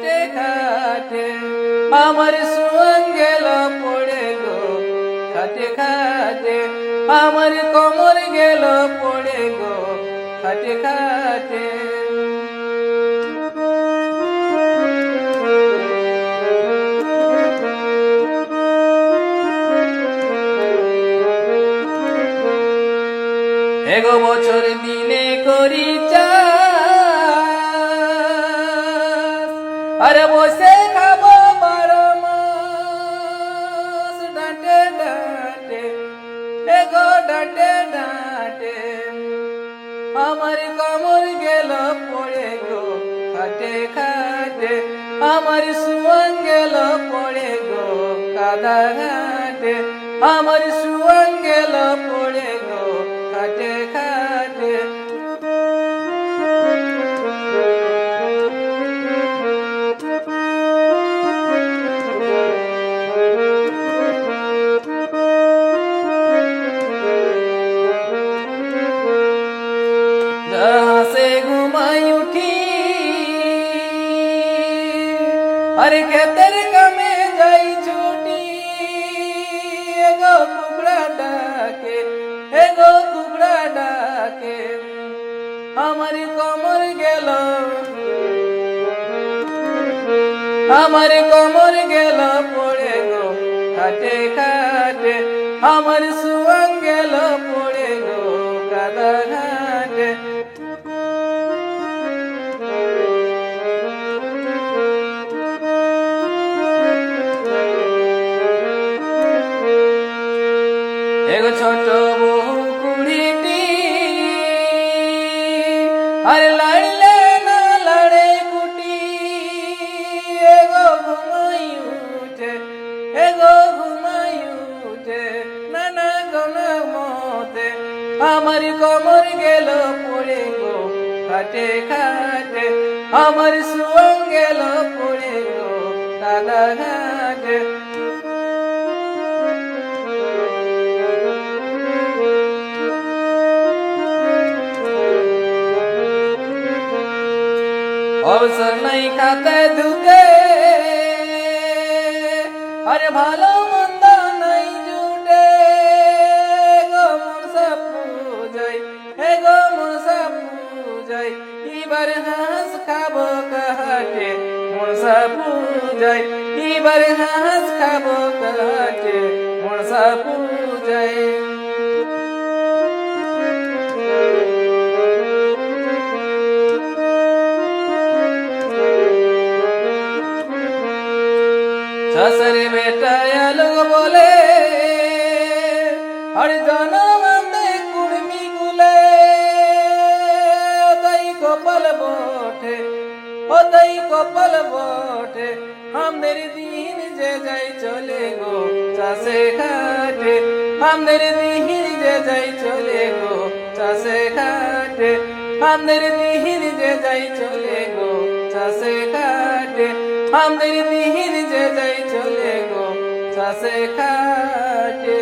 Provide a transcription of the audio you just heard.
খাটে খাটে আমার সুয়ান গেল পড়ে গো খাটে খাটে আমার কোমর গেল পড়ে গো খাটে খাটে এগো বছর দিনে করি চাষ আরে বসে খাবো 12 মাস ডাঁটে ডাঁটে এগো ডাঁটে ডাঁটে আমার কোমর গেল পড়ে গো খাটে খাটে আমার সুয়ান গেল পড়ে গো কাদা ঘাটে আমার সুয়ান গেল পড়ে গো খাটে খাটে जहाँ से घुमाई उठी अरे खेतर कमे जाई छूटी एगो कुकड़ा डाके एगो कुकड़ा डाके हमारी कोमर गेल हमारी कोमर गेल पड़े गो खाटे खाटे हमार सुअन गेल पड़े गो कादा घाटे एगो छोट बहु कुड़ीटी अरे लड़ले ना लड़े कुटी एगो घुमाई उठे नाना गन मोते हमारी कोमर गेल पड़े गो खाटे खाटे हमार सुअन गेल पड़े गो कादा घाटे अवसर नहीं खाते दुखे अरे भालो मंद नहीं जुटे गो मनसा पूजाई हे गो मनसा पूजाई इबार हास खाबो कहटे मनसा पूजाई इबार हास खाबो कहटे मनसा पूजाई ससरे बेटा लोग बोले हर जनम दे कुड़मी गुले ओदई कपल बोठे हम मेरे दिन जे जाई चले गो चासे घाटे हम मेरे दिन जे जाई चले गो चासे घाटे हम मेरे दिन जे जाई चले गो चासे घाटे हम दिल जे जाई चले गो चासे खाटे।